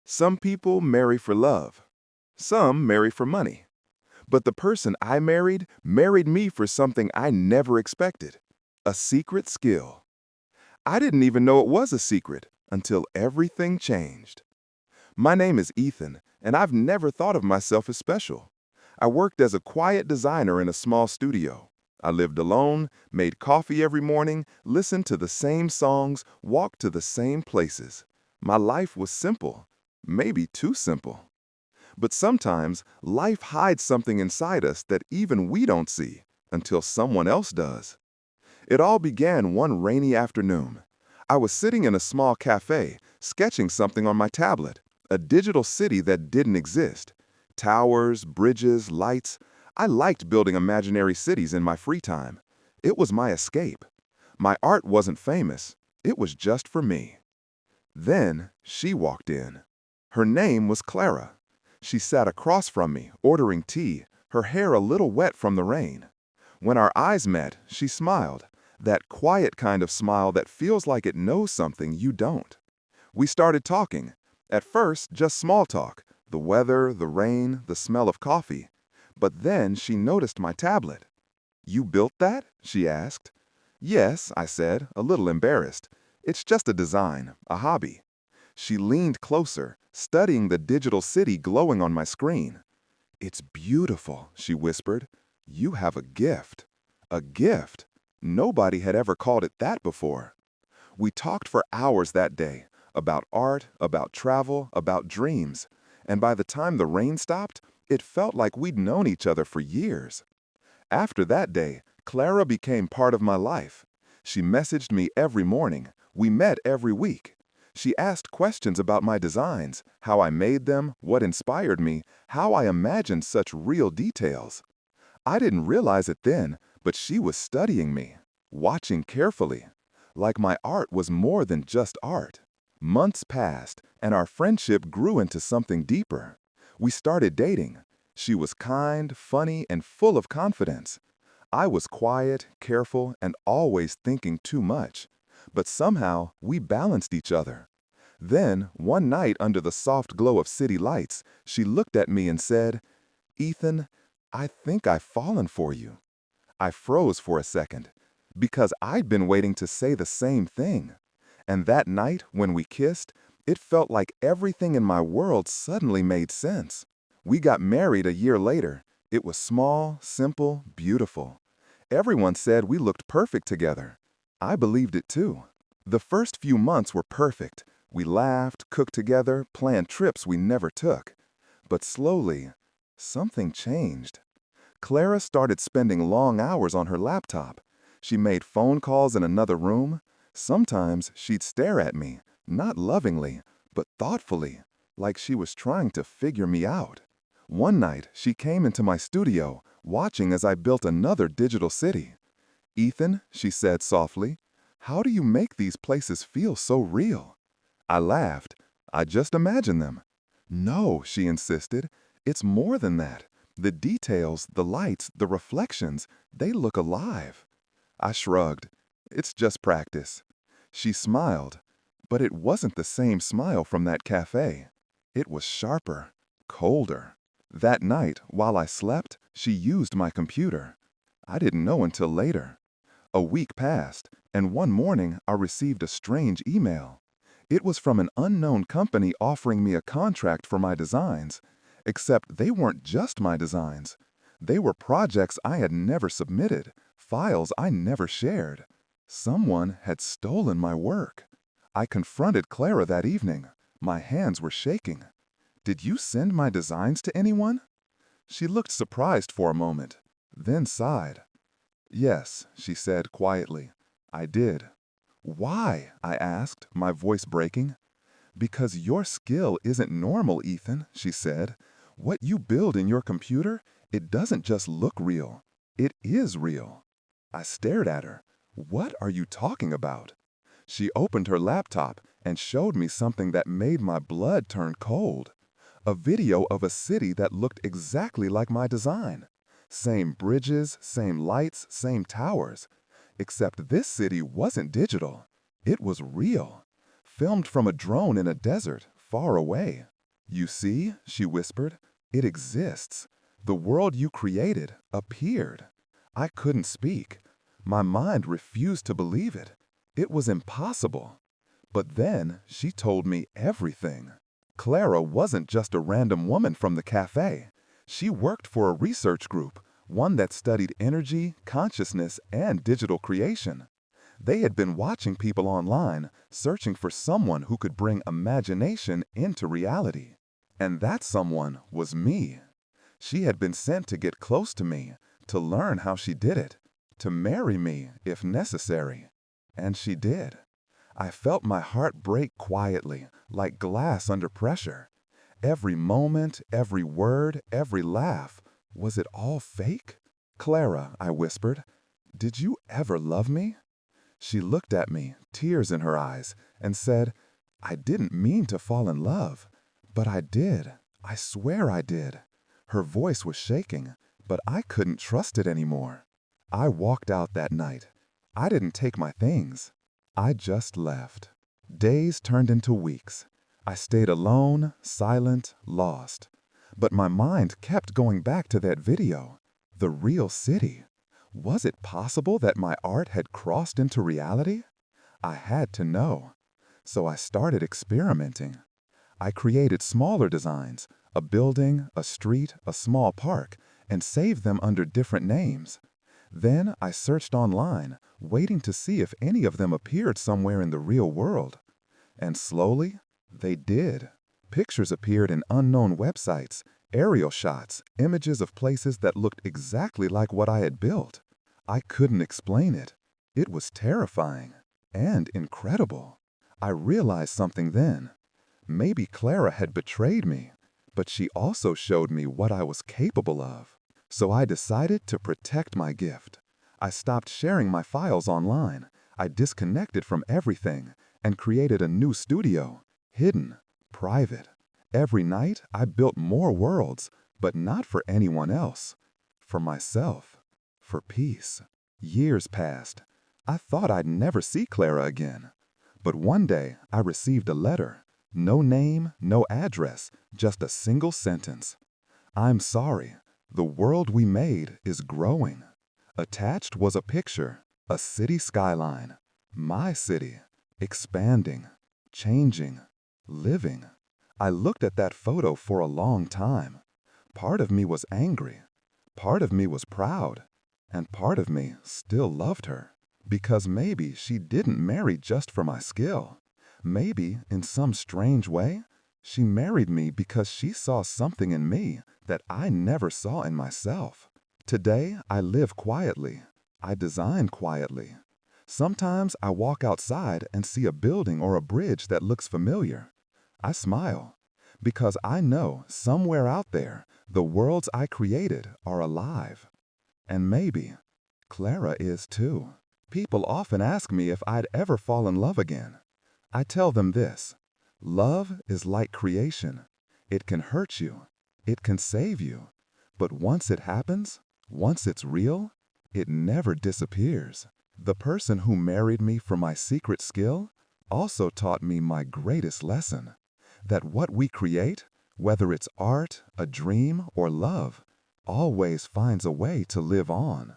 Some people marry for love. Some marry for money. But the person I married me for something I never expected. A secret skill. I didn't even know it was a secret until everything changed. My name is Ethan, and I've never thought of myself as special. I worked as a quiet designer in a small studio. I lived alone, made coffee every morning, listened to the same songs, walked to the same places. My life was simple, maybe too simple. But sometimes life hides something inside us that even we don't see until someone else does. It all began one rainy afternoon. I was sitting in a small cafe, sketching something on my tablet, a digital city that didn't exist. Towers, bridges, lights. I liked building imaginary cities in my free time. It was my escape. My art wasn't famous. It was just for me. Then she walked in. Her name was Clara. She sat across from me, ordering tea, her hair a little wet from the rain. When our eyes met, she smiled, that quiet kind of smile that feels like it knows something you don't. We started talking. At first, just small talk, the weather, the rain, the smell of coffee. But then she noticed my tablet. "You built that?" she asked. "Yes," I said, a little embarrassed. "It's just a design, a hobby." She leaned closer, studying the digital city glowing on my screen. "It's beautiful," she whispered. "You have a gift." A gift? Nobody had ever called it that before. We talked for hours that day, about art, about travel, about dreams. And by the time the rain stopped, it felt like we'd known each other for years. After that day, Clara became part of my life. She messaged me every morning. We met every week. She asked questions about my designs, how I made them, what inspired me, how I imagined such real details. I didn't realize it then, but she was studying me, watching carefully, like my art was more than just art. Months passed, and our friendship grew into something deeper. We started dating. She was kind, funny, and full of confidence. I was quiet, careful, and always thinking too much. But somehow, we balanced each other. Then, one night under the soft glow of city lights, she looked at me and said, "Ethan, I think I've fallen for you." I froze for a second, because I'd been waiting to say the same thing. And that night, when we kissed, it felt like everything in my world suddenly made sense. We got married a year later. It was small, simple, beautiful. Everyone said we looked perfect together. I believed it too. The first few months were perfect. We laughed, cooked together, planned trips we never took. But slowly, something changed. Clara started spending long hours on her laptop. She made phone calls in another room. Sometimes she'd stare at me, not lovingly, but thoughtfully, like she was trying to figure me out. One night, she came into my studio, watching as I built another digital city. "Ethan," she said softly, "how do you make these places feel so real?" I laughed. "I just imagine them." "No," she insisted. "It's more than that. The details, the lights, the reflections, they look alive." I shrugged. "It's just practice." She smiled, but it wasn't the same smile from that cafe. It was sharper, colder. That night, while I slept, she used my computer. I didn't know until later. A week passed, and one morning I received a strange email. It was from an unknown company offering me a contract for my designs. Except they weren't just my designs. They were projects I had never submitted, files I never shared. Someone had stolen my work. I confronted Clara that evening. My hands were shaking. "Did you send my designs to anyone?" She looked surprised for a moment, then sighed. "Yes," she said quietly, "I did." "Why?" I asked, my voice breaking. "Because your skill isn't normal, Ethan," she said. "What you build in your computer, it doesn't just look real. It is real." I stared at her. "What are you talking about?" She opened her laptop and showed me something that made my blood turn cold. A video of a city that looked exactly like my design. Same bridges, same lights, same towers. Except this city wasn't digital. It was real. Filmed from a drone in a desert, far away. You see, she whispered, it exists. The world you created appeared. I couldn't speak. My mind refused to believe it. It was impossible. But then she told me everything. Clara wasn't just a random woman from the cafe. She worked for a research group, one that studied energy, consciousness, and digital creation. They had been watching people online, searching for someone who could bring imagination into reality. And that someone was me. She had been sent to get close to me, to learn how she did it, to marry me if necessary. And she did. I felt my heart break quietly, like glass under pressure. Every moment, every word, every laugh, was it all fake? Clara, I whispered, did you ever love me? She looked at me, tears in her eyes, and said, I didn't mean to fall in love, but I did. I swear I did. Her voice was shaking, but I couldn't trust it anymore. I walked out that night. I didn't take my things. I just left. Days turned into weeks. I stayed alone, silent, lost. But my mind kept going back to that video. The real city. Was it possible that my art had crossed into reality? I had to know. So I started experimenting. I created smaller designs, a building, a street, a small park, and saved them under different names. Then I searched online, waiting to see if any of them appeared somewhere in the real world. And slowly, they did. Pictures appeared in unknown websites, aerial shots, images of places that looked exactly like what I had built. I couldn't explain it. It was terrifying and incredible. I realized something then. Maybe Clara had betrayed me, but she also showed me what I was capable of. So I decided to protect my gift. I stopped sharing my files online. I disconnected from everything and created a new studio, hidden, private. Every night I built more worlds, but not for anyone else. For myself. For peace. Years passed. I thought I'd never see Clara again. But one day I received a letter. No name, no address, just a single sentence. I'm sorry. The world we made is growing. Attached was a picture, a city skyline. My city, expanding, changing, living. I looked at that photo for a long time. Part of me was angry. Part of me was proud. And part of me still loved her. Because maybe she didn't marry just for my skill. Maybe, in some strange way, she married me because she saw something in me that I never saw in myself. Today, I live quietly. I design quietly. Sometimes I walk outside and see a building or a bridge that looks familiar. I smile, because I know somewhere out there, the worlds I created are alive. And maybe Clara is too. People often ask me if I'd ever fall in love again. I tell them this. Love is like creation. It can hurt you. It can save you. But once it happens, once it's real, it never disappears. The person who married me for my secret skill also taught me my greatest lesson. That what we create, whether it's art, a dream, or love, always finds a way to live on.